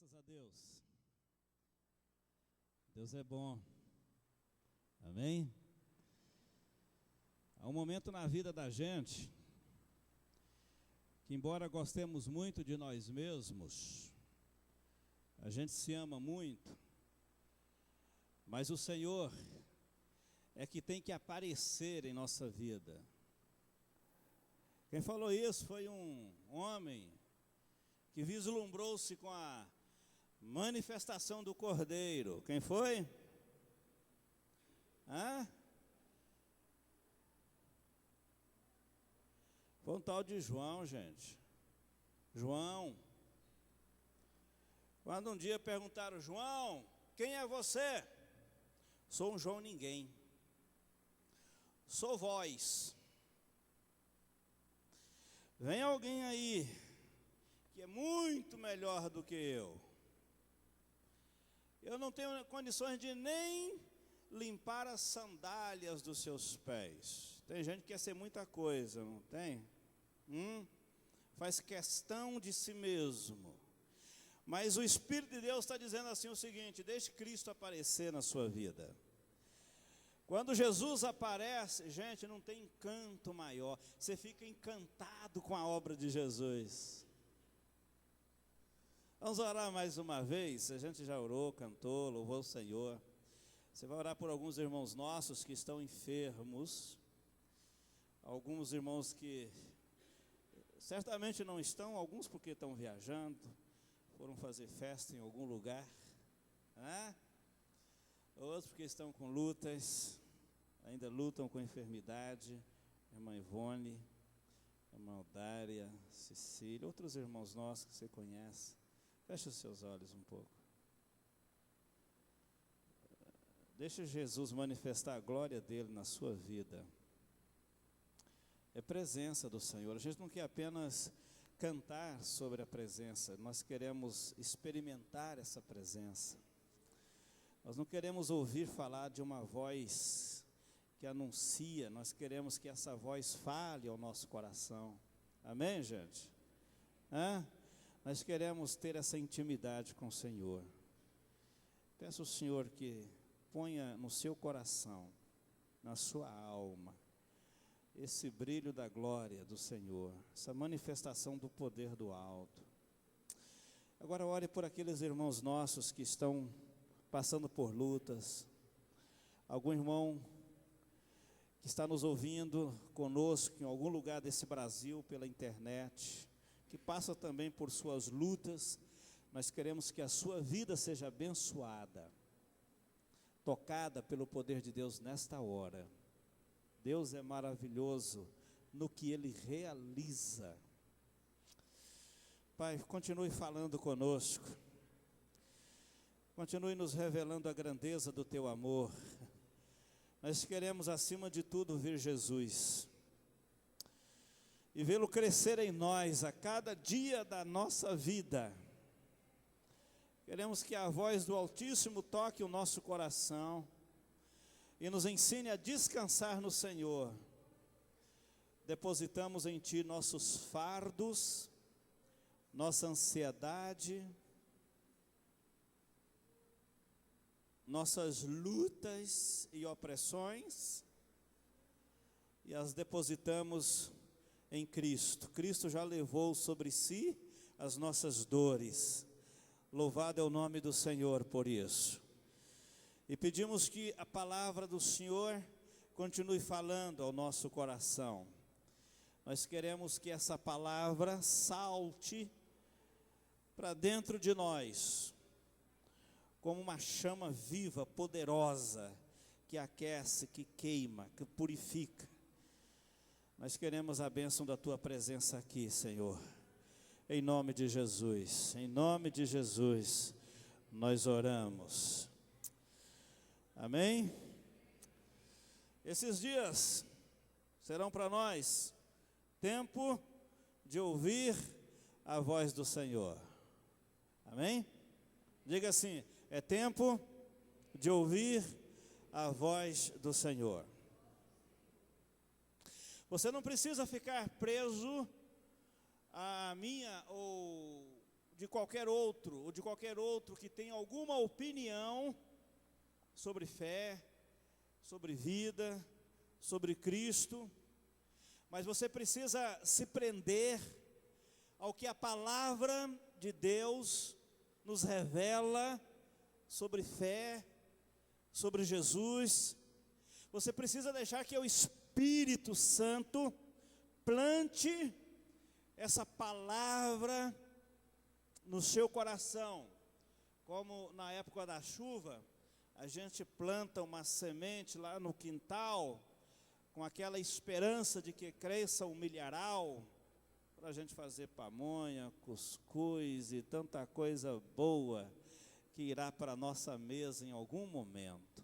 Graças a Deus. Deus é bom. Amém? Há um momento na vida da gente que, embora gostemos muito de nós mesmos, a gente se ama muito, mas o Senhor é que tem que aparecer em nossa vida. Quem falou isso foi um homem que vislumbrou-se com a manifestação do Cordeiro. Quem foi? Foi um tal de João, gente. João. Quando um dia perguntaram: João, quem é você? Sou um João ninguém. Sou voz. Vem alguém aí que é muito melhor do que eu. Eu não tenho condições de nem limpar as sandálias dos seus pés. Tem gente que quer ser muita coisa, não tem? Faz questão de si mesmo. Mas o Espírito de Deus está dizendo assim o seguinte: deixe Cristo aparecer na sua vida. Quando Jesus aparece, gente, não tem encanto maior. Você fica encantado com a obra de Jesus. Vamos orar mais uma vez. A gente já orou, cantou, louvou o Senhor. Você vai orar por alguns irmãos nossos que estão enfermos. Alguns irmãos que certamente não estão, alguns porque estão viajando, foram fazer festa em algum lugar, outros porque estão com lutas, ainda lutam com enfermidade. Irmã Ivone, irmã Dária, Cecília, outros irmãos nossos que você conhece. Feche os seus olhos um pouco. Deixa Jesus manifestar a glória dele na sua vida. É presença do Senhor. A gente não quer apenas cantar sobre a presença, nós queremos experimentar essa presença. Nós não queremos ouvir falar de uma voz que anuncia, nós queremos que essa voz fale ao nosso coração. Amém, gente? Nós queremos ter essa intimidade com o Senhor. Peço ao Senhor que ponha no seu coração, na sua alma, esse brilho da glória do Senhor, essa manifestação do poder do alto. Agora ore por aqueles irmãos nossos que estão passando por lutas. Algum irmão que está nos ouvindo conosco em algum lugar desse Brasil pela internet, que passa também por suas lutas. Nós queremos que a sua vida seja abençoada, tocada pelo poder de Deus nesta hora. Deus é maravilhoso no que Ele realiza. Pai, continue falando conosco, continue nos revelando a grandeza do Teu amor. Nós queremos acima de tudo ver Jesus e vê-lo crescer em nós a cada dia da nossa vida. Queremos que a voz do Altíssimo toque o nosso coração e nos ensine a descansar no Senhor. Depositamos em Ti nossos fardos, nossa ansiedade, nossas lutas e opressões, e as depositamos em Cristo. Cristo já levou sobre si as nossas dores. Louvado é o nome do Senhor por isso. E pedimos que a palavra do Senhor continue falando ao nosso coração. Nós queremos que essa palavra salte para dentro de nós, como uma chama viva, poderosa, que aquece, que queima, que purifica. Nós queremos a bênção da Tua presença aqui, Senhor. Em nome de Jesus, nós oramos. Amém? Esses dias serão para nós tempo de ouvir a voz do Senhor. Amém? Diga assim: é tempo de ouvir a voz do Senhor. Você não precisa ficar preso à minha ou de qualquer outro, ou de qualquer outro que tenha alguma opinião sobre fé, sobre vida, sobre Cristo, mas você precisa se prender ao que a palavra de Deus nos revela sobre fé, sobre Jesus. Você precisa deixar que o Espírito Santo plante essa palavra no seu coração. Como na época da chuva, a gente planta uma semente lá no quintal, com aquela esperança de que cresça um milharal, para a gente fazer pamonha, cuscuz e tanta coisa boa que irá para a nossa mesa em algum momento.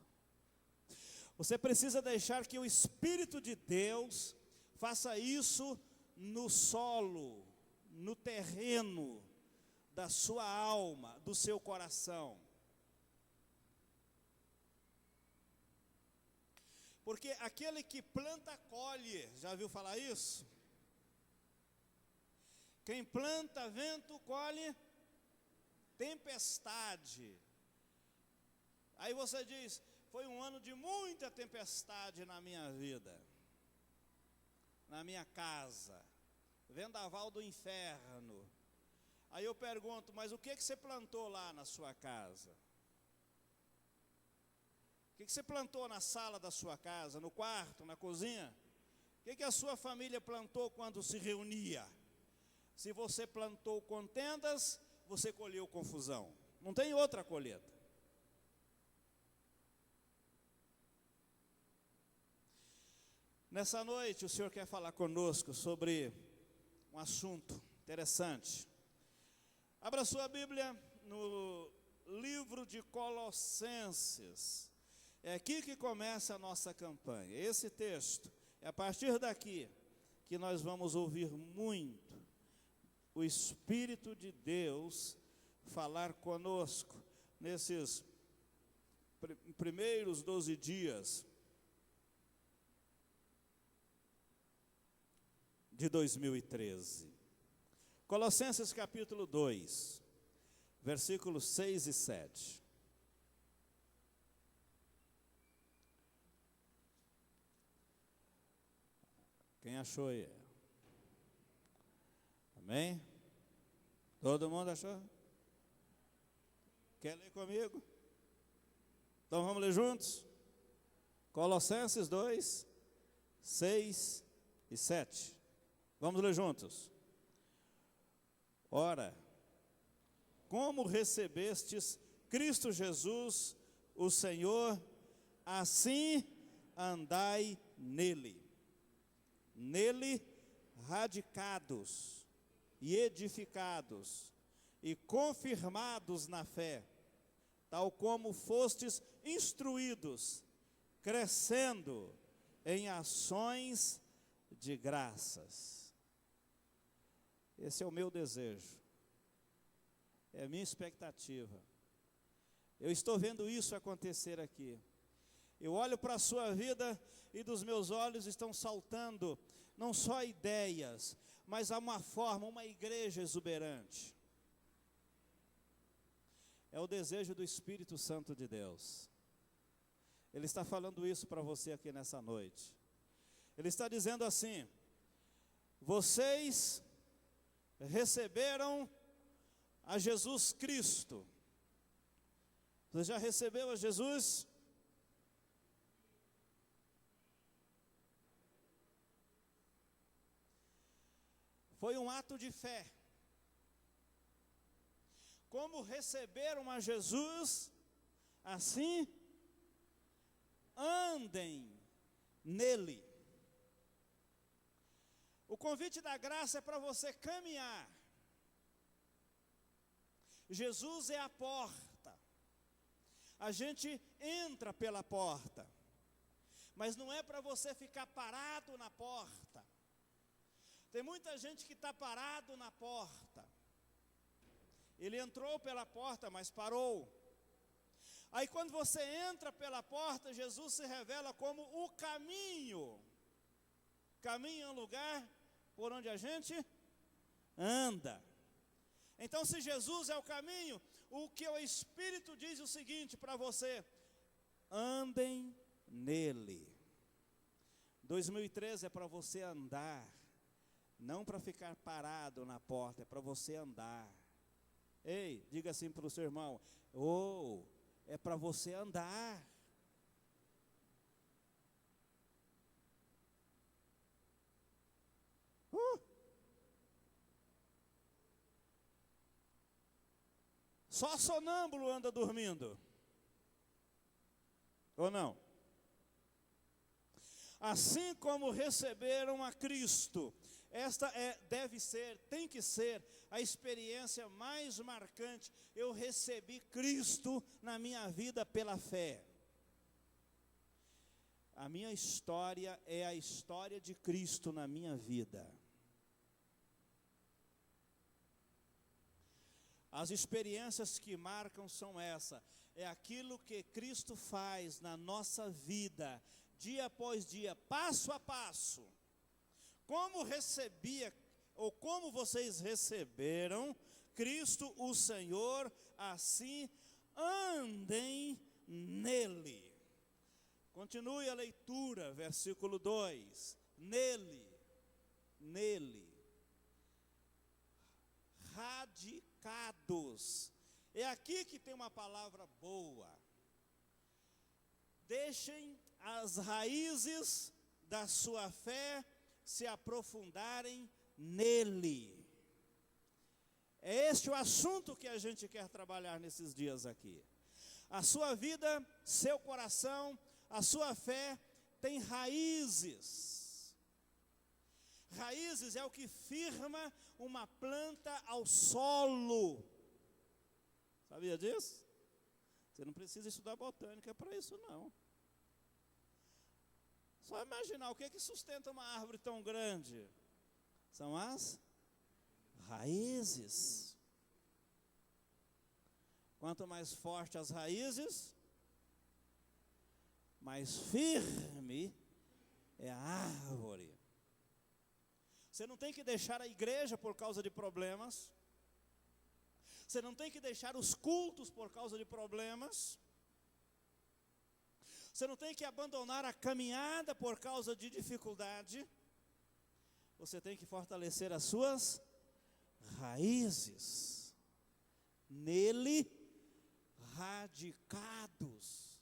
Você precisa deixar que o Espírito de Deus faça isso no solo, no terreno da sua alma, do seu coração. Porque aquele que planta, colhe. Já viu falar isso? Quem planta vento, colhe tempestade. Aí você diz, foi um ano de muita tempestade na minha vida, na minha casa, vendaval do inferno. Aí eu pergunto, mas o que você plantou lá na sua casa? O que você plantou na sala da sua casa, no quarto, na cozinha? O que a sua família plantou quando se reunia? Se você plantou contendas, você colheu confusão. Não tem outra colheita. Nessa noite, o Senhor quer falar conosco sobre um assunto interessante. Abra sua Bíblia no livro de Colossenses. É aqui que começa a nossa campanha. Esse texto, é a partir daqui que nós vamos ouvir muito o Espírito de Deus falar conosco nesses primeiros 12 dias de 2013. Colossenses capítulo 2, versículos 6 e 7. Quem achou aí? Amém? Todo mundo achou? Quer ler comigo? Então vamos ler juntos? Colossenses 2, 6 e 7. Vamos ler juntos. Ora, como recebestes Cristo Jesus, o Senhor, assim andai nele. Nele radicados e edificados e confirmados na fé, tal como fostes instruídos, crescendo em ações de graças. Esse é o meu desejo, é a minha expectativa. Eu estou vendo isso acontecer aqui. Eu olho para a sua vida e dos meus olhos estão saltando não só ideias, mas há uma forma, uma igreja exuberante. É o desejo do Espírito Santo de Deus. Ele está falando isso para você aqui nessa noite. Ele está dizendo assim: vocês receberam a Jesus Cristo. Você já recebeu a Jesus? Foi um ato de fé. Como receberam a Jesus, assim andem nele. O convite da graça é para você caminhar. Jesus é a porta. A gente entra pela porta, mas não é para você ficar parado na porta. Tem muita gente que está parado na porta. Ele entrou pela porta, mas parou. Aí quando você entra pela porta, Jesus se revela como o caminho. Caminho é um lugar por onde a gente anda. Então, se Jesus é o caminho, o que o Espírito diz é o seguinte para você: andem nele. 2013 é para você andar, não para ficar parado na porta, é para você andar. Ei, diga assim para o seu irmão: é para você andar. Só sonâmbulo anda dormindo, ou não? Assim como receberam a Cristo, esta tem que ser a experiência mais marcante. Eu recebi Cristo na minha vida pela fé. A minha história é a história de Cristo na minha vida. As experiências que marcam são essa, é aquilo que Cristo faz na nossa vida, dia após dia, passo a passo. Como como vocês receberam Cristo o Senhor, assim andem nele. Continue a leitura, versículo 2, nele, radicados. É aqui que tem uma palavra boa. Deixem as raízes da sua fé se aprofundarem nele. É este o assunto que a gente quer trabalhar nesses dias aqui. A sua vida, seu coração, a sua fé tem raízes. Raízes é o que firma uma planta ao solo. Sabia disso? Você não precisa estudar botânica para isso, não. Só imaginar o que é que sustenta uma árvore tão grande. São as raízes. Quanto mais forte as raízes, mais firme é a árvore. Você não tem que deixar a igreja por causa de problemas. Você não tem que deixar os cultos por causa de problemas. Você não tem que abandonar a caminhada por causa de dificuldade. Você tem que fortalecer as suas raízes. Nele, radicados.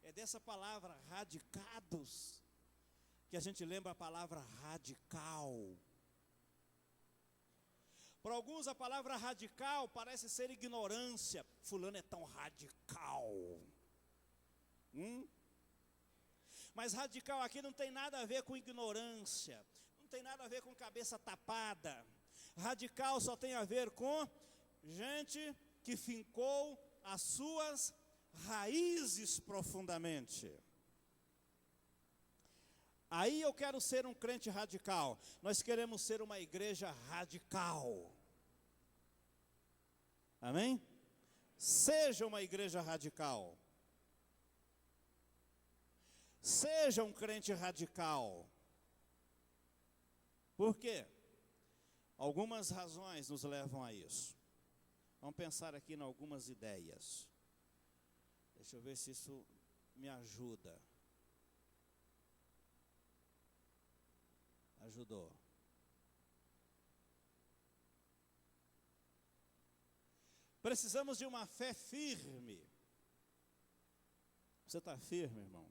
É dessa palavra, radicados, que a gente lembra a palavra radical. Para alguns a palavra radical parece ser ignorância. Fulano é tão radical. Mas radical aqui não tem nada a ver com ignorância. Não tem nada a ver com cabeça tapada. Radical só tem a ver com gente que fincou as suas raízes profundamente. Aí eu quero ser um crente radical. Nós queremos ser uma igreja radical. Amém? Seja uma igreja radical. Seja um crente radical. Por quê? Algumas razões nos levam a isso. Vamos pensar aqui em algumas ideias. Deixa eu ver se isso me ajuda. Ajudou. Precisamos de uma fé firme. Você está firme, irmão?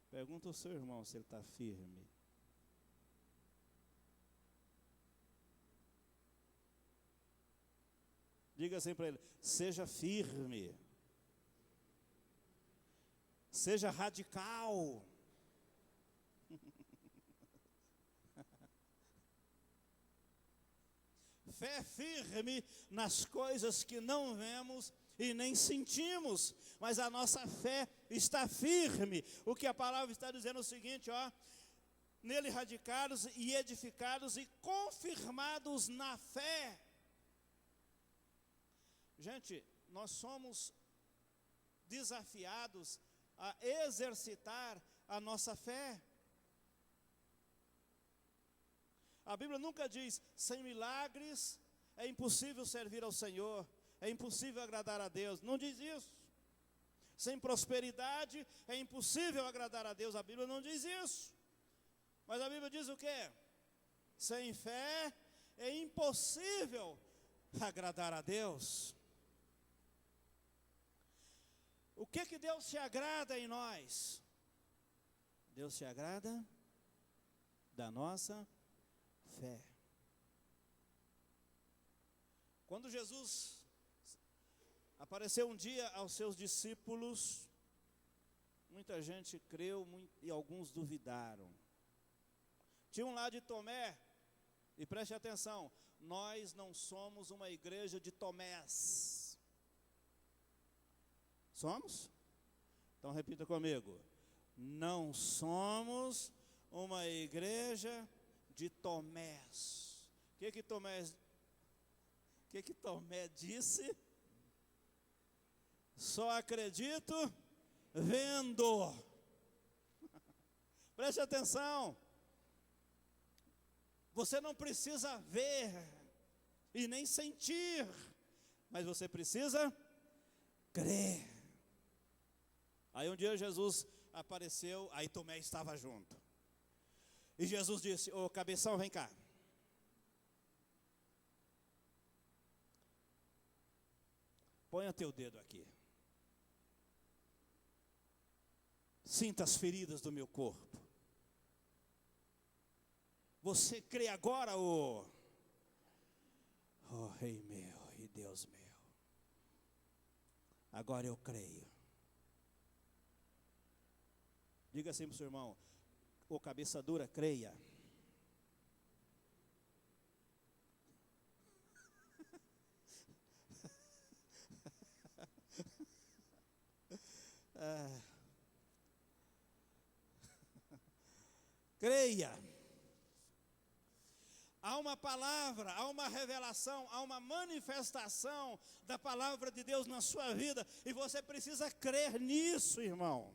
Pergunta ao seu irmão se ele está firme. Diga assim para ele: seja firme. Seja radical. Fé firme nas coisas que não vemos e nem sentimos, mas a nossa fé está firme. O que a palavra está dizendo é o seguinte, nele radicados e edificados e confirmados na fé. Gente, nós somos desafiados a exercitar a nossa fé. A Bíblia nunca diz, sem milagres é impossível servir ao Senhor, é impossível agradar a Deus. Não diz isso. Sem prosperidade é impossível agradar a Deus. A Bíblia não diz isso. Mas a Bíblia diz o quê? Sem fé é impossível agradar a Deus. O que Deus se agrada em nós? Deus se agrada da nossa fé. Quando Jesus apareceu um dia aos seus discípulos, muita gente creu e alguns duvidaram. Tinha um lá de Tomé, e preste atenção, nós não somos uma igreja de Tomés. Somos? Então repita comigo. Não somos uma igreja de Tomés. O que Tomé disse? Só acredito vendo. Preste atenção. Você não precisa ver e nem sentir, mas você precisa crer. Aí um dia Jesus apareceu, aí Tomé estava junto. E Jesus disse: ô cabeção, vem cá. Ponha teu dedo aqui. Sinta as feridas do meu corpo. Você crê agora, oh Rei meu e Deus meu. Agora eu creio. Diga assim para o seu irmão: ô cabeça dura, creia. Creia. Há uma palavra, há uma revelação, há uma manifestação da palavra de Deus na sua vida, e você precisa crer nisso, irmão.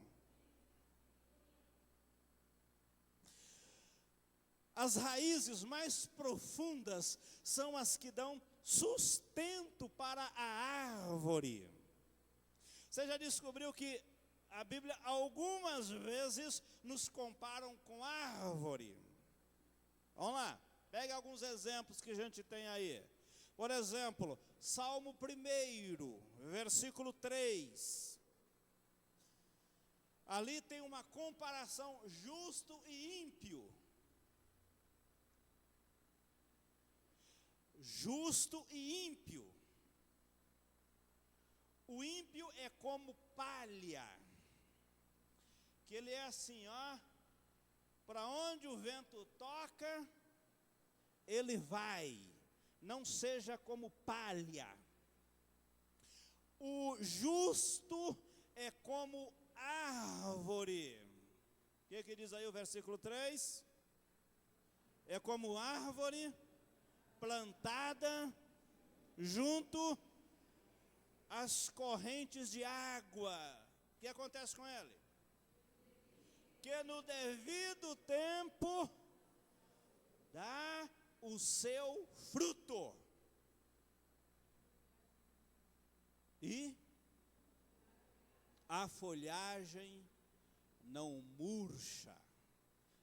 As raízes mais profundas são as que dão sustento para a árvore. Você já descobriu que a Bíblia algumas vezes nos comparam com árvore? Vamos lá. Pega alguns exemplos que a gente tem aí. Por exemplo, Salmo 1, versículo 3. Ali tem uma comparação justo e ímpio. Justo e ímpio. O ímpio é como palha, que ele é assim, ó, para onde o vento toca, ele vai, não seja como palha. O justo é como árvore. O que diz aí o versículo 3? É como árvore plantada junto às correntes de água. O que acontece com ele? Que no devido tempo dá o seu fruto, e a folhagem não murcha.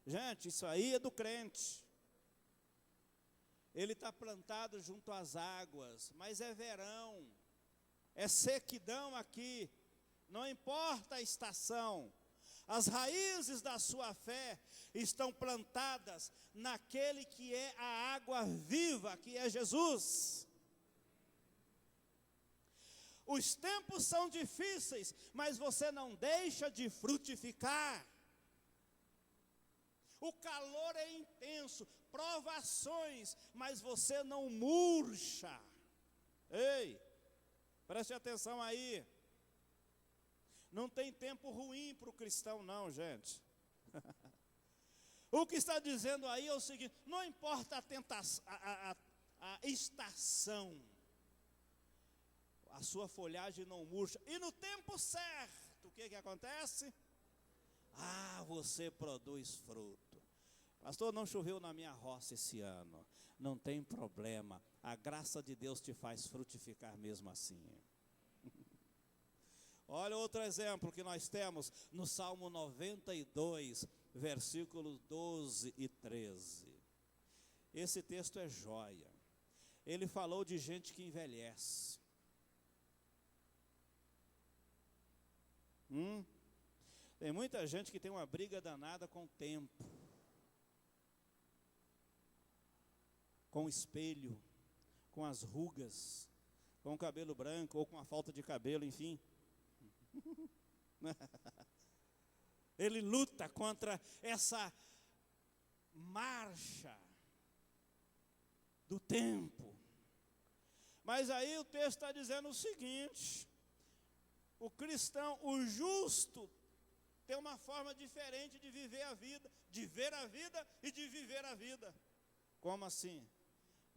Gente, isso aí é do crente. Ele está plantado junto às águas, mas é verão, é sequidão aqui, não importa a estação. As raízes da sua fé estão plantadas naquele que é a água viva, que é Jesus. Os tempos são difíceis, mas você não deixa de frutificar. O calor é intenso, provações, mas você não murcha. Ei, preste atenção aí. Não tem tempo ruim para o cristão não, gente. O que está dizendo aí é o seguinte: não importa a tentação, a estação, a sua folhagem não murcha. E no tempo certo, o que acontece? Você produz fruto. Pastor, não choveu na minha roça esse ano. Não tem problema, a graça de Deus te faz frutificar mesmo assim. Olha outro exemplo que nós temos no Salmo 92, versículos 12 e 13. Esse texto é joia. Ele falou de gente que envelhece. Tem muita gente que tem uma briga danada com o tempo, com o espelho, com as rugas, com o cabelo branco ou com a falta de cabelo, enfim. Ele luta contra essa marcha do tempo. Mas aí o texto está dizendo o seguinte: o cristão, o justo, tem uma forma diferente de viver a vida, de ver a vida e de viver a vida. Como assim?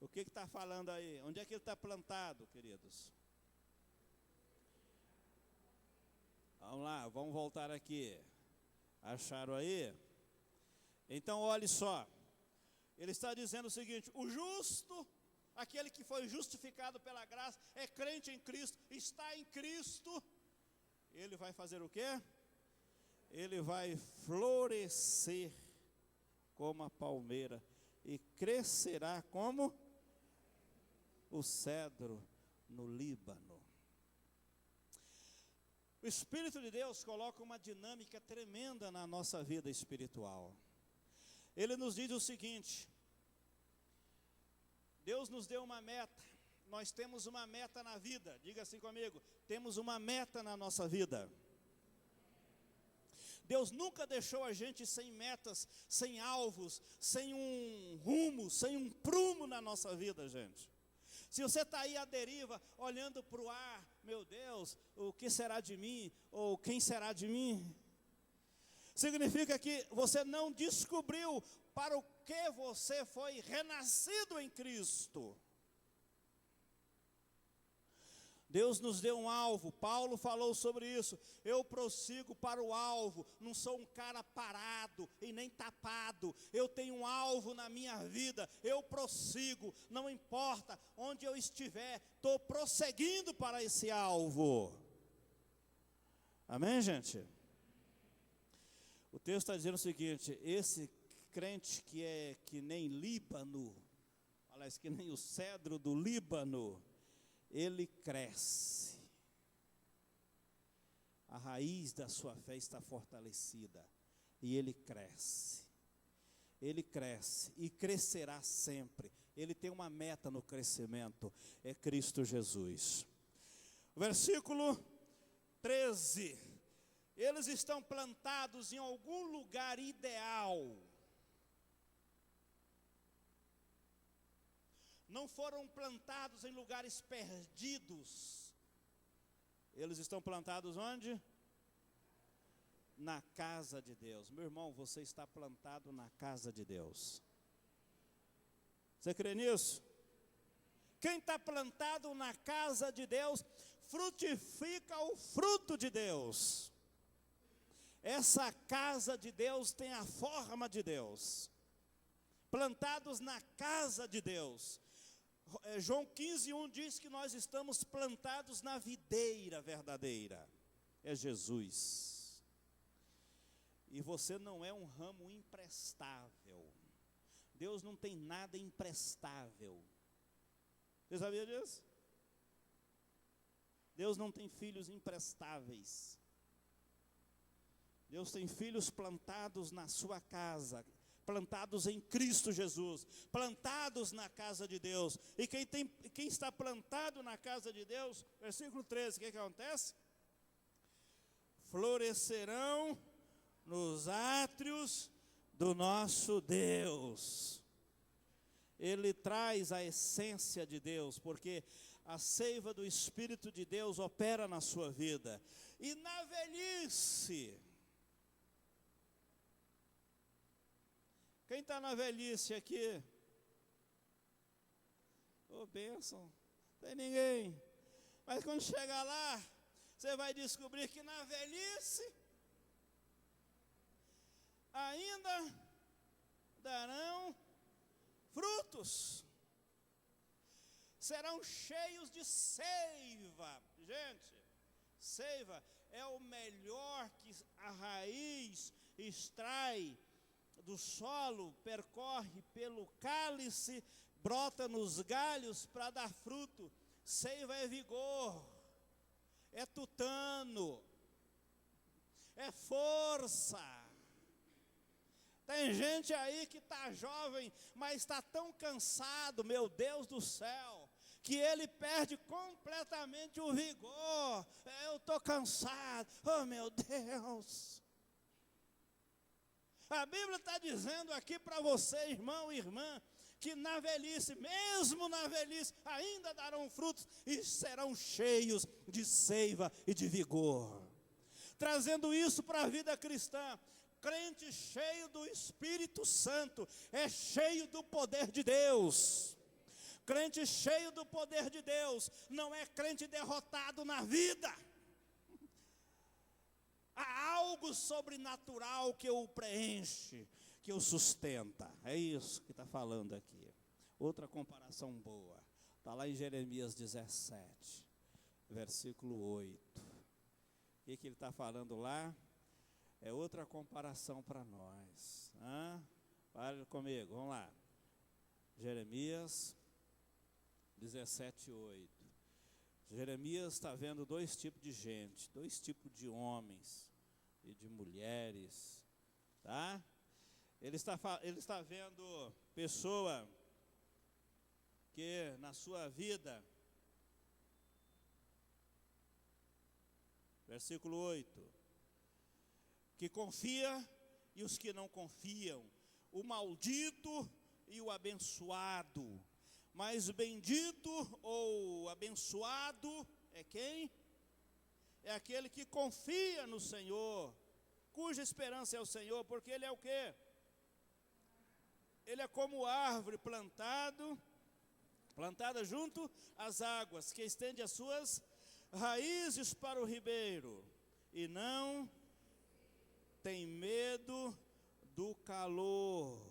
O que está falando aí? Onde é que ele está plantado, queridos? Vamos lá, vamos voltar aqui. Acharam aí? Então olhe só. Ele está dizendo o seguinte: o justo, aquele que foi justificado pela graça, é crente em Cristo, está em Cristo, ele vai fazer o quê? Ele vai florescer como a palmeira e crescerá como o cedro no Líbano. O Espírito de Deus coloca uma dinâmica tremenda na nossa vida espiritual. Ele nos diz o seguinte: Deus nos deu uma meta, nós temos uma meta na vida. Diga assim comigo: temos uma meta na nossa vida. Deus nunca deixou a gente sem metas, sem alvos, sem um rumo, sem um prumo na nossa vida, gente. Se você está aí à deriva, olhando para o ar, meu Deus, o que será de mim? Ou quem será de mim? Significa que você não descobriu para o que você foi renascido em Cristo. Deus nos deu um alvo, Paulo falou sobre isso. Eu prossigo para o alvo, não sou um cara parado e nem tapado. Eu tenho um alvo na minha vida, eu prossigo, não importa onde eu estiver, estou prosseguindo para esse alvo. Amém, gente? O texto está dizendo o seguinte: esse crente que é que nem Líbano, aliás, que nem o cedro do Líbano, ele cresce, a raiz da sua fé está fortalecida, e ele cresce e crescerá sempre. Ele tem uma meta no crescimento, é Cristo Jesus. Versículo 13, eles estão plantados em algum lugar ideal, não foram plantados em lugares perdidos. Eles estão plantados onde? Na casa de Deus. Meu irmão, você está plantado na casa de Deus. Você crê nisso? Quem está plantado na casa de Deus, frutifica o fruto de Deus. Essa casa de Deus tem a forma de Deus. Plantados na casa de Deus. João 15:1 diz que nós estamos plantados na videira verdadeira, é Jesus. E você não é um ramo imprestável. Deus não tem nada imprestável. Você sabia disso? Deus não tem filhos imprestáveis. Deus tem filhos plantados na sua casa, plantados em Cristo Jesus, plantados na casa de Deus. E quem está plantado na casa de Deus, versículo 13, o que acontece? Florescerão nos átrios do nosso Deus. Ele traz a essência de Deus, porque a seiva do Espírito de Deus opera na sua vida. E na velhice, quem está na velhice aqui? Ô, bênção, não tem ninguém. Mas quando chegar lá, você vai descobrir que na velhice, ainda darão frutos. Serão cheios de seiva. Gente, seiva é o melhor que a raiz extrai do solo, percorre pelo cálice, brota nos galhos para dar fruto. Seiva é vigor, é tutano, é força. Tem gente aí que está jovem, mas está tão cansado, meu Deus do céu, que ele perde completamente o vigor. Eu estou cansado, oh meu Deus. A Bíblia está dizendo aqui para você, irmão e irmã, que na velhice, mesmo na velhice, ainda darão frutos e serão cheios de seiva e de vigor. Trazendo isso para a vida cristã, crente cheio do Espírito Santo, é cheio do poder de Deus. Crente cheio do poder de Deus, não é crente derrotado na vida. Há algo sobrenatural que o preenche, que o sustenta. É isso que está falando aqui. Outra comparação boa. Está lá em Jeremias 17, versículo 8. O que ele está falando lá? É outra comparação para nós. Fale comigo, vamos lá. Jeremias 17, 8. Jeremias está vendo dois tipos de gente, dois tipos de homens e de mulheres, tá? Ele está vendo pessoa que na sua vida, versículo 8, que confia e os que não confiam, o maldito e o abençoado. Mas o bendito ou abençoado é quem? É aquele que confia no Senhor, cuja esperança é o Senhor, porque ele é o quê? Ele é como árvore plantada junto às águas, que estende as suas raízes para o ribeiro, e não tem medo do calor.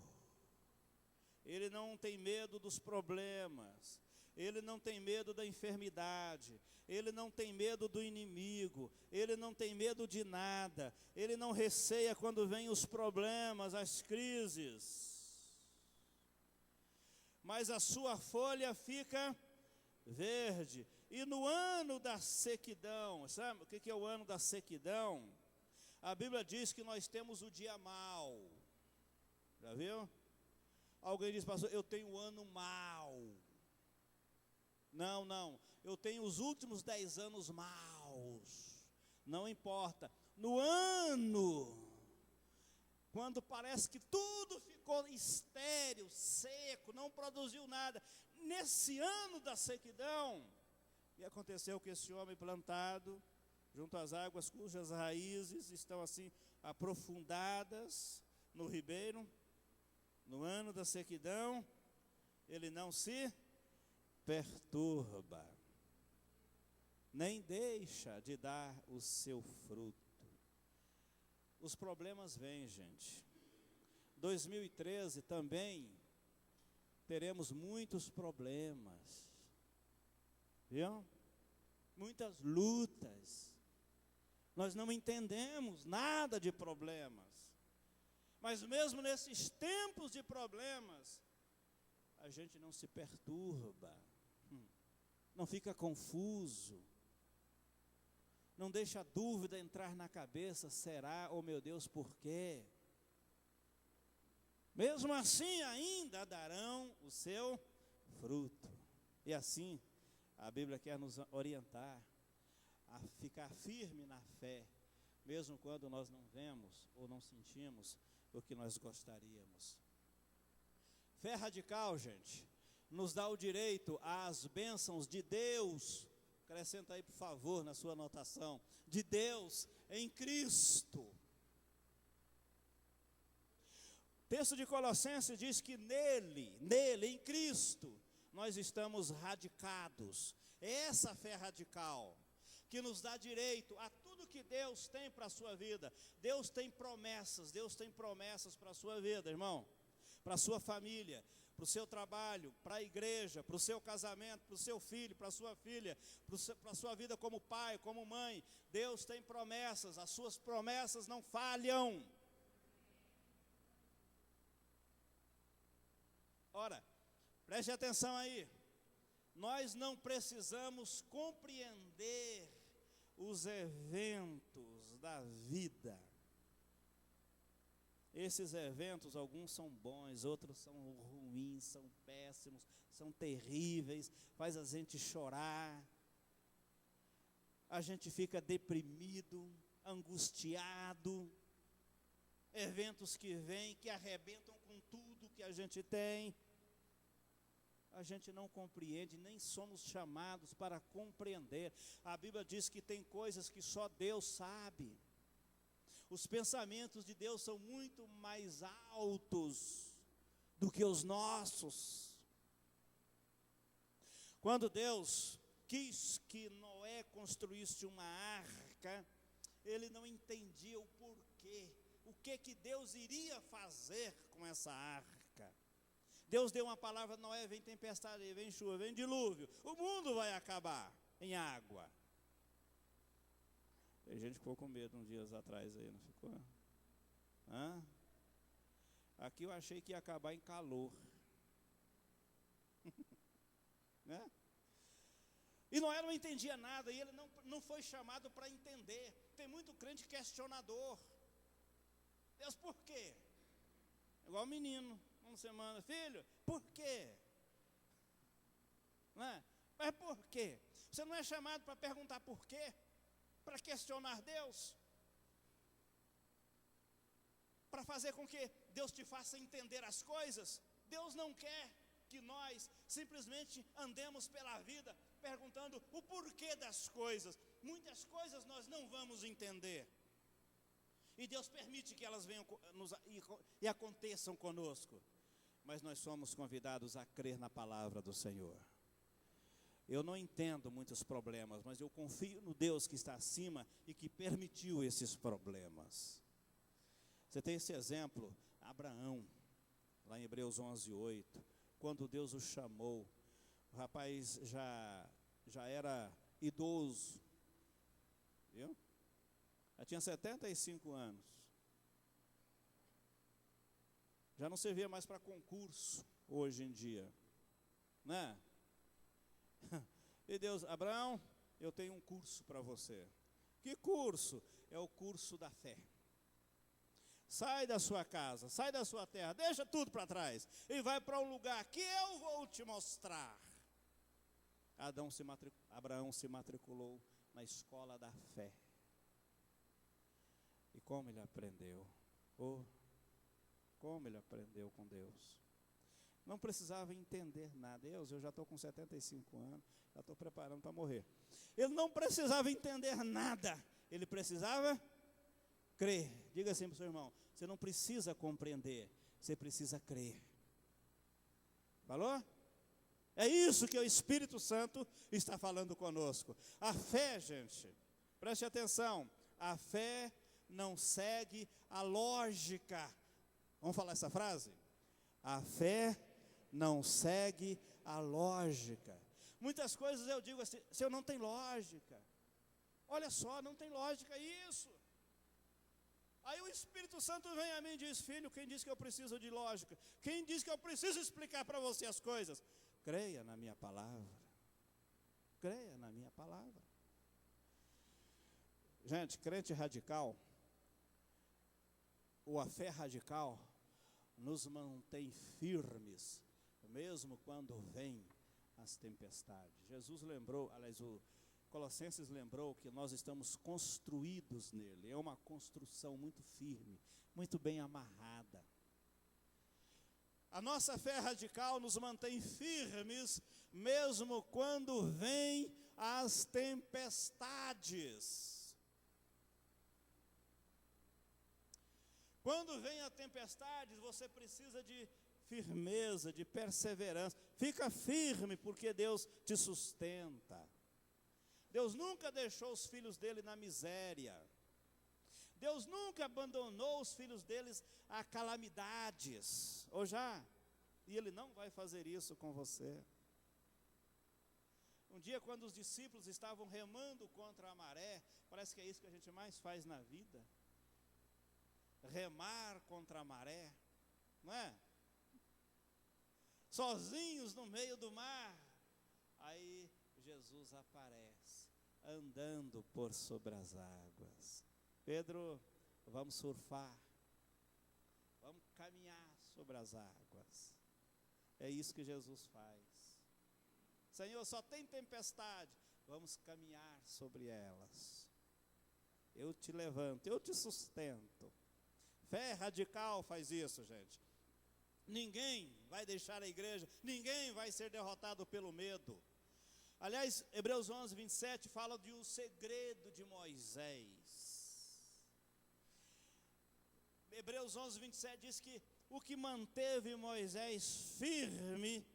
Ele não tem medo dos problemas, ele não tem medo da enfermidade, ele não tem medo do inimigo, ele não tem medo de nada, ele não receia quando vêm os problemas, as crises. Mas a sua folha fica verde. E no ano da sequidão, sabe o que é o ano da sequidão? A Bíblia diz que nós temos o dia mau. Já viu? Alguém diz, pastor, eu tenho um ano mau. Não, eu tenho os últimos 10 anos maus. Não importa. No ano, quando parece que tudo ficou estéril, seco, não produziu nada, nesse ano da sequidão, e aconteceu que esse homem plantado junto às águas, cujas raízes estão assim aprofundadas no ribeiro, no ano da sequidão, ele não se perturba, nem deixa de dar o seu fruto. Os problemas vêm, gente. 2013 também teremos muitos problemas, viu? Muitas lutas. Nós não entendemos nada de problemas. Mas mesmo nesses tempos de problemas, a gente não se perturba, não fica confuso, não deixa a dúvida entrar na cabeça, será, oh meu Deus, por quê? Mesmo assim ainda darão o seu fruto. E assim, a Bíblia quer nos orientar a ficar firme na fé, mesmo quando nós não vemos ou não sentimos o que nós gostaríamos. Fé radical, gente, nos dá o direito às bênçãos de Deus. Acrescenta aí, por favor, na sua anotação. De Deus em Cristo. O texto de Colossenses diz que nele, em Cristo, nós estamos radicados. Essa fé radical que nos dá direito a tudo que Deus tem para a sua vida. Deus tem promessas para a sua vida, irmão. para a sua família, para o seu trabalho, para a igreja, para o seu casamento, para o seu filho, para a sua filha, para a sua vida como pai, como mãe. Deus tem promessas, as suas promessas não falham. Ora, preste atenção aí, nós não precisamos compreender os eventos da vida. Esses eventos, alguns são bons, outros são ruins, são péssimos, são terríveis, faz a gente chorar, a gente fica deprimido, angustiado, eventos que vêm, que arrebentam com tudo que a gente tem. A gente não compreende, nem somos chamados para compreender. A Bíblia diz que tem coisas que só Deus sabe. Os pensamentos de Deus são muito mais altos do que os nossos. Quando Deus quis que Noé construísse uma arca, ele não entendia o porquê, o que Deus iria fazer com essa arca. Deus deu uma palavra: Noé, vem tempestade, vem chuva, vem dilúvio, o mundo vai acabar em água. Tem gente que ficou com medo uns dias atrás aí, não ficou? Hã? Aqui eu achei que ia acabar em calor. Né? E Noé não entendia nada, e ele não foi chamado para entender. Tem muito crente questionador. Deus, por quê? Igual o menino, uma semana, filho, por quê? Não é? Mas por quê? Você não é chamado para perguntar por quê? Para questionar Deus? Para fazer com que Deus te faça entender as coisas? Deus não quer que nós simplesmente andemos pela vida perguntando o porquê das coisas. Muitas coisas nós não vamos entender. E Deus permite que elas venham e aconteçam conosco. Mas nós somos convidados a crer na palavra do Senhor. Eu não entendo muitos problemas, mas eu confio no Deus que está acima e que permitiu esses problemas. Você tem esse exemplo, Abraão, lá em Hebreus 11:8, quando Deus o chamou, o rapaz já era idoso, viu? Já tinha 75 anos. Já não servia mais para concurso hoje em dia, né? E Deus, Abraão, eu tenho um curso para você. Que curso? É o curso da fé. Sai da sua casa, sai da sua terra, deixa tudo para trás e vai para um lugar que eu vou te mostrar. Abraão se matriculou na escola da fé. E como ele aprendeu? Como ele aprendeu com Deus? Não precisava entender nada. Deus, eu já estou com 75 anos, já estou preparando para morrer. Ele não precisava entender nada, ele precisava crer. Diga assim para o seu irmão: você não precisa compreender, você precisa crer. Falou? É isso que o Espírito Santo está falando conosco. A fé, gente, preste atenção, a fé não segue a lógica. Vamos falar essa frase? A fé não segue a lógica. Muitas coisas eu digo assim: Senhor, não tem lógica. Olha só, não tem lógica isso. Aí o Espírito Santo vem a mim e diz: filho, quem diz que eu preciso de lógica? Quem diz que eu preciso explicar para você as coisas? Creia na minha palavra. Creia na minha palavra. Gente, crente radical, ou a fé radical, nos mantém firmes, mesmo quando vêm as tempestades. Jesus lembrou, aliás, o Colossenses lembrou que nós estamos construídos nele. É uma construção muito firme, muito bem amarrada. A nossa fé radical nos mantém firmes, mesmo quando vêm as tempestades. Quando vem a tempestade, você precisa de firmeza, de perseverança. Fica firme, porque Deus te sustenta. Deus nunca deixou os filhos dele na miséria. Deus nunca abandonou os filhos deles a calamidades, ou já? E Ele não vai fazer isso com você. Um dia, quando os discípulos estavam remando contra a maré, parece que é isso que a gente mais faz na vida, remar contra a maré, não é? Sozinhos no meio do mar, aí Jesus aparece, andando por sobre as águas. Pedro, vamos surfar, vamos caminhar sobre as águas. É isso que Jesus faz. Senhor, só tem tempestade, vamos caminhar sobre elas. Eu te levanto, eu te sustento. Fé radical faz isso, gente. Ninguém vai deixar a igreja, ninguém vai ser derrotado pelo medo. Aliás, Hebreus 11, 27 fala de um segredo de Moisés. Hebreus 11, 27 diz que o que manteve Moisés firme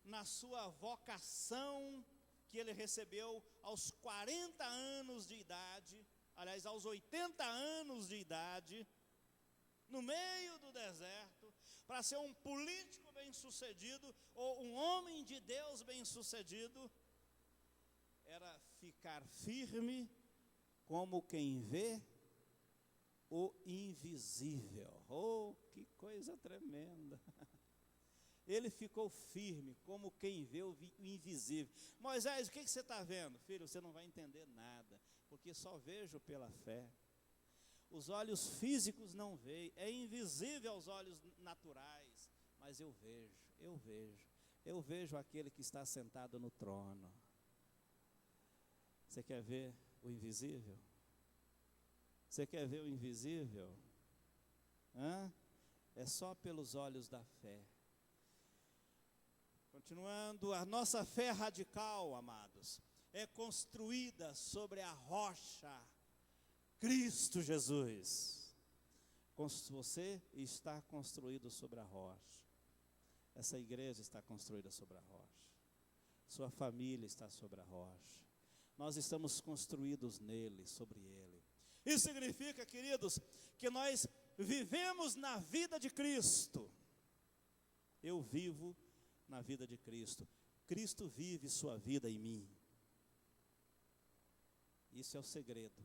na sua vocação que ele recebeu aos 40 anos de idade, aliás, aos 80 anos de idade, no meio do deserto, para ser um político bem-sucedido, ou um homem de Deus bem-sucedido, era ficar firme como quem vê o invisível. Oh, que coisa tremenda! Ele ficou firme como quem vê o invisível. Moisés, o que você está vendo? Filho, você não vai entender nada, porque só vejo pela fé. Os olhos físicos não veem, é invisível aos olhos naturais, mas eu vejo aquele que está sentado no trono. Você quer ver o invisível? Você quer ver o invisível? É só pelos olhos da fé. Continuando, a nossa fé radical, amados, é construída sobre a rocha, Cristo Jesus. Você está construído sobre a rocha. Essa igreja está construída sobre a rocha. Sua família está sobre a rocha. Nós estamos construídos nele, sobre ele. Isso significa, queridos, que nós vivemos na vida de Cristo. Eu vivo na vida de Cristo. Cristo vive sua vida em mim. Isso é o segredo.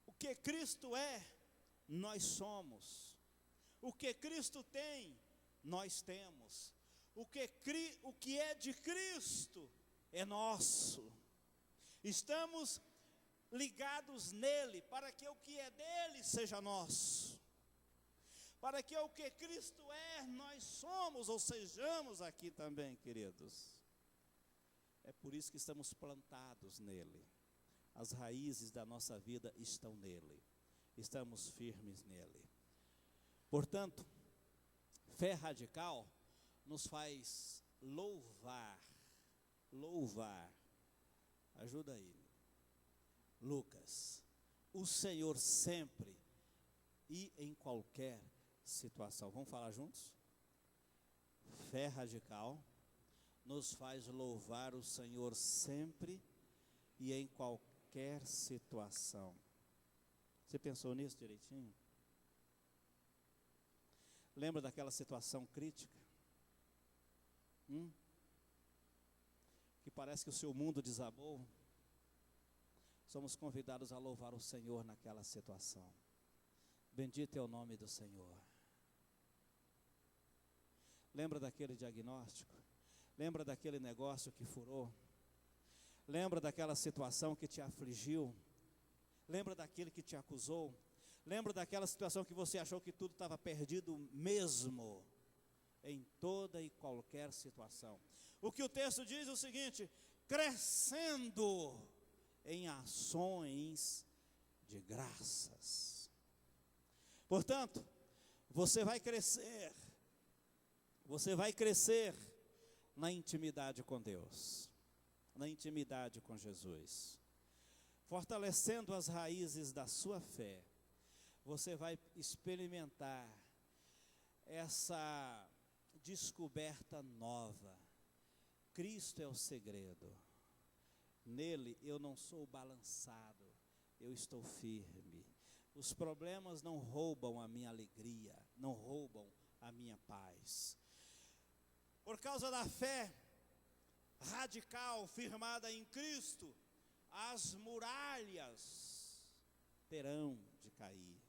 O que Cristo é, nós somos. O que Cristo tem, nós temos. O que é de Cristo é nosso. Estamos ligados nele, para que o que é dele seja nosso. Para que o que Cristo é, nós somos ou sejamos aqui também, queridos. É por isso que estamos plantados nele. As raízes da nossa vida estão nele. Estamos firmes nele. Portanto, fé radical nos faz louvar. Ajuda aí. Lucas. O Senhor sempre e em qualquer situação. Vamos falar juntos? Fé radical nos faz louvar o Senhor sempre e em qualquer situação. Você pensou nisso direitinho? Lembra daquela situação crítica? Que parece que o seu mundo desabou? Somos convidados a louvar o Senhor naquela situação. Bendito é o nome do Senhor. Lembra daquele diagnóstico? Lembra daquele negócio que furou? Lembra daquela situação que te afligiu? Lembra daquele que te acusou? Lembra daquela situação que você achou que tudo estava perdido mesmo? Em toda e qualquer situação. O que o texto diz é o seguinte: crescendo em ações de graças. Portanto, você vai crescer na intimidade com Deus, na intimidade com Jesus, fortalecendo as raízes da sua fé. Você vai experimentar essa descoberta nova. Cristo é o segredo. Nele eu não sou balançado, eu estou firme. Os problemas não roubam a minha alegria, não roubam a minha paz. Por causa da fé radical, firmada em Cristo, as muralhas terão de cair.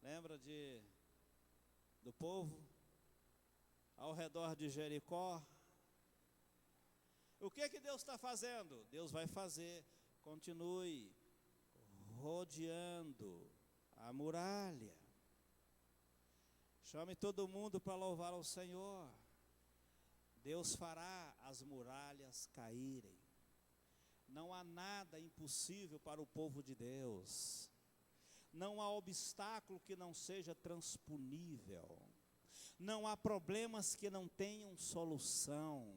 Lembra do povo ao redor de Jericó? O que Deus está fazendo? Deus vai fazer, continue rodeando a muralha. Chame todo mundo para louvar ao Senhor. Deus fará as muralhas caírem. Não há nada impossível para o povo de Deus. Não há obstáculo que não seja transponível. Não há problemas que não tenham solução.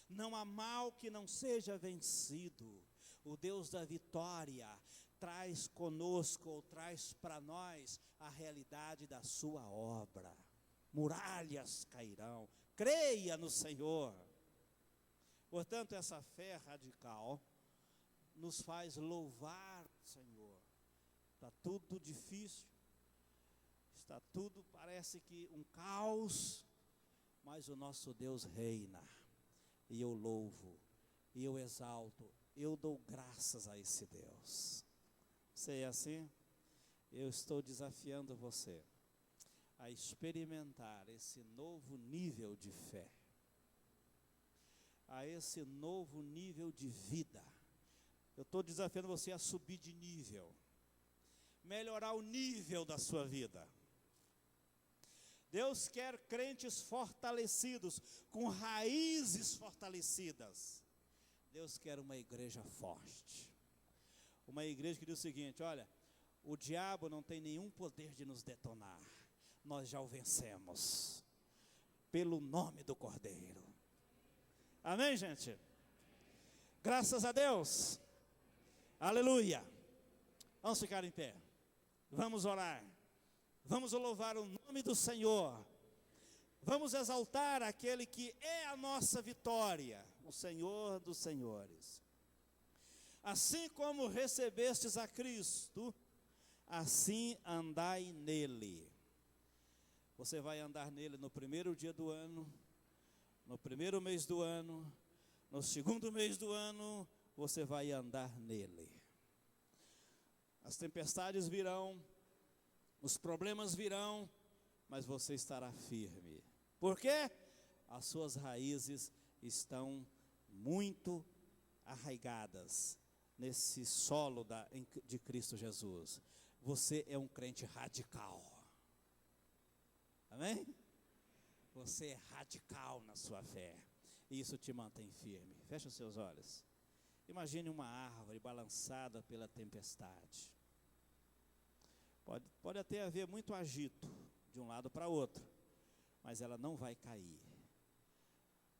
Não há mal que não seja vencido. O Deus da vitória traz conosco, ou traz para nós, a realidade da sua obra. Muralhas cairão. Creia no Senhor. Portanto, essa fé radical nos faz louvar o Senhor. Está tudo difícil, está tudo, parece que um caos, mas o nosso Deus reina. E eu louvo, e eu exalto, eu dou graças a esse Deus. Você é assim? Eu estou desafiando você a experimentar esse novo nível de fé, a esse novo nível de vida. Eu estou desafiando você a subir de nível, melhorar o nível da sua vida. Deus quer crentes fortalecidos, com raízes fortalecidas. Deus quer uma igreja forte, uma igreja que diz o seguinte: olha, o diabo não tem nenhum poder de nos detonar, nós já o vencemos, pelo nome do Cordeiro. Amém, gente? Graças a Deus. Aleluia. Vamos ficar em pé. Vamos orar. Vamos louvar o nome do Senhor. Vamos exaltar aquele que é a nossa vitória, o Senhor dos senhores. Assim como recebestes a Cristo, assim andai nele. Você vai andar nele no primeiro dia do ano, no primeiro mês do ano, no segundo mês do ano, você vai andar nele. As tempestades virão, os problemas virão, mas você estará firme. Por quê? As suas raízes estão muito arraigadas nesse solo de Cristo Jesus. Você é um crente radical. Amém? Você é radical na sua fé. E isso te mantém firme. Feche os seus olhos. Imagine uma árvore balançada pela tempestade. Pode até haver muito agito de um lado para outro, mas ela não vai cair.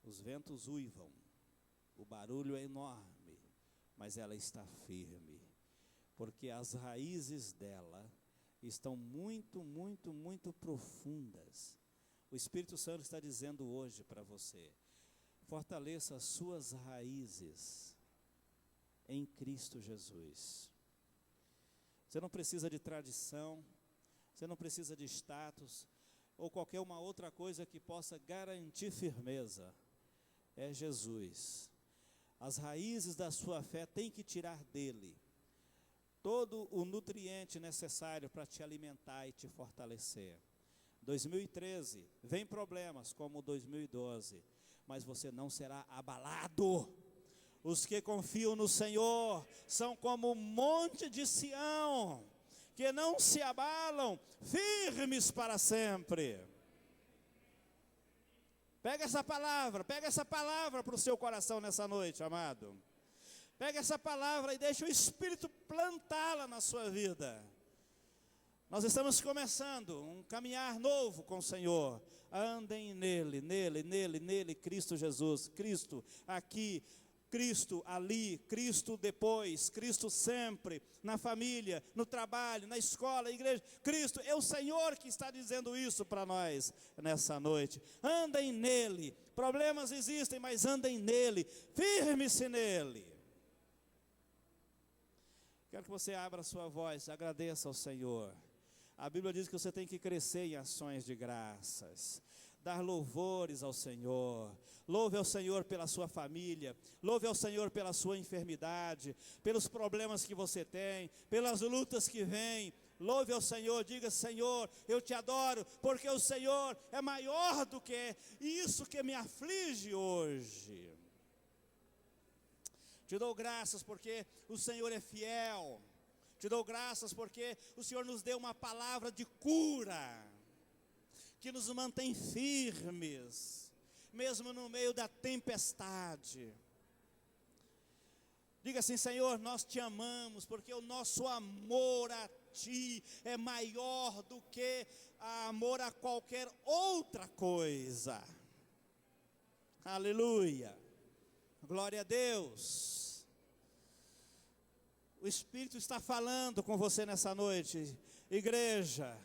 Os ventos uivam, o barulho é enorme, mas ela está firme, porque as raízes dela estão muito, muito, muito profundas. O Espírito Santo está dizendo hoje para você: fortaleça as suas raízes em Cristo Jesus. Você não precisa de tradição, você não precisa de status, ou qualquer uma outra coisa que possa garantir firmeza. É Jesus. As raízes da sua fé têm que tirar dele todo o nutriente necessário para te alimentar e te fortalecer. 2013, vem problemas como 2012, mas você não será abalado. Os que confiam no Senhor são como o monte de Sião, que não se abalam, firmes para sempre. Pega essa palavra para o seu coração nessa noite, amado. Pega essa palavra e deixa o Espírito plantá-la na sua vida. Nós estamos começando um caminhar novo com o Senhor. Andem nele, Cristo Jesus. Cristo aqui, Cristo ali, Cristo depois, Cristo sempre, na família, no trabalho, na escola, na igreja. Cristo é o Senhor que está dizendo isso para nós nessa noite. Andem nele. Problemas existem, mas andem nele. Firme-se nele. Quero que você abra a sua voz, agradeça ao Senhor. A Bíblia diz que você tem que crescer em ações de graças, dar louvores ao Senhor. Louve ao Senhor pela sua família, louve ao Senhor pela sua enfermidade, pelos problemas que você tem, pelas lutas que vêm. Louve ao Senhor, diga: Senhor, eu te adoro, porque o Senhor é maior do que isso que me aflige hoje. Te dou graças porque o Senhor é fiel. Te dou graças porque o Senhor nos deu uma palavra de cura, que nos mantém firmes, mesmo no meio da tempestade. Diga assim: Senhor, nós te amamos, porque o nosso amor a Ti é maior do que amor a qualquer outra coisa. Aleluia, glória a Deus. O Espírito está falando com você nessa noite, igreja.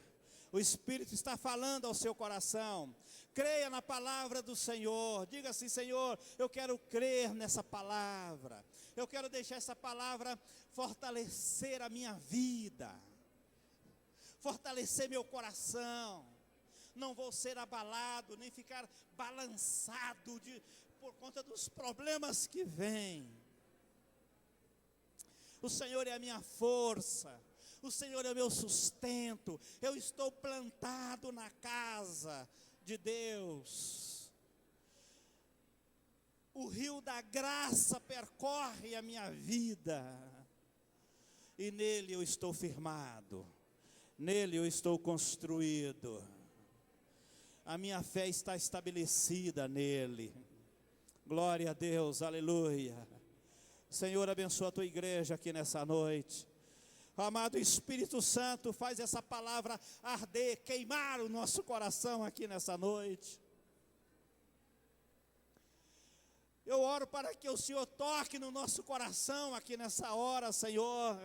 O Espírito está falando ao seu coração. Creia na palavra do Senhor. Diga assim: Senhor, eu quero crer nessa palavra. Eu quero deixar essa palavra fortalecer a minha vida, fortalecer meu coração. Não vou ser abalado, nem ficar balançado por conta dos problemas que vêm. O Senhor é a minha força, o Senhor é o meu sustento. Eu estou plantado na casa de Deus. O rio da graça percorre a minha vida, e nele eu estou firmado, nele eu estou construído. A minha fé está estabelecida nele. Glória a Deus, aleluia. Senhor, abençoa a tua igreja aqui nessa noite. Amado Espírito Santo, faz essa palavra arder, queimar o nosso coração aqui nessa noite. Eu oro para que o Senhor toque no nosso coração aqui nessa hora, Senhor.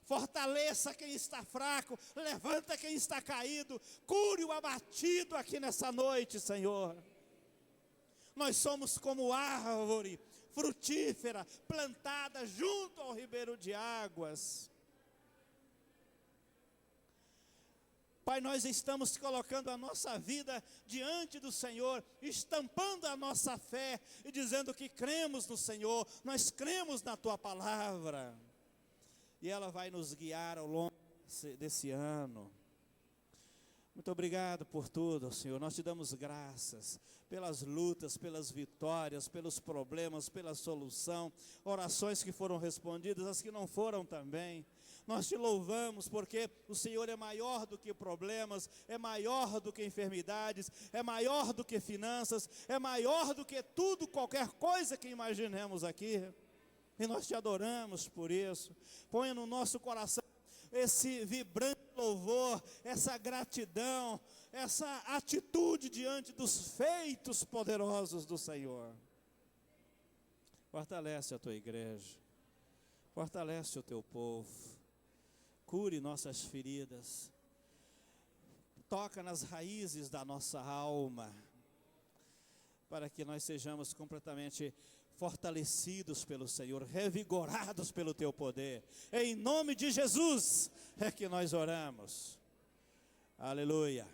Fortaleça quem está fraco, levanta quem está caído, cure o abatido aqui nessa noite, Senhor. Nós somos como árvore frutífera, plantada junto ao ribeiro de águas. Pai, nós estamos colocando a nossa vida diante do Senhor, estampando a nossa fé e dizendo que cremos no Senhor, nós cremos na Tua palavra. E ela vai nos guiar ao longo desse ano. Muito obrigado por tudo, Senhor. Nós te damos graças pelas lutas, pelas vitórias, pelos problemas, pela solução, orações que foram respondidas, as que não foram também. Nós te louvamos porque o Senhor é maior do que problemas, é maior do que enfermidades, é maior do que finanças, é maior do que tudo, qualquer coisa que imaginemos aqui. E nós te adoramos por isso. Ponha no nosso coração esse vibrante louvor, essa gratidão, essa atitude diante dos feitos poderosos do Senhor. Fortalece a tua igreja, fortalece o teu povo, cure nossas feridas, toca nas raízes da nossa alma, para que nós sejamos completamente fortalecidos pelo Senhor, revigorados pelo teu poder. Em nome de Jesus é que nós oramos. Aleluia,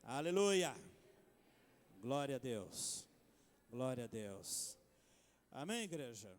aleluia, glória a Deus, glória a Deus. Amém, igreja?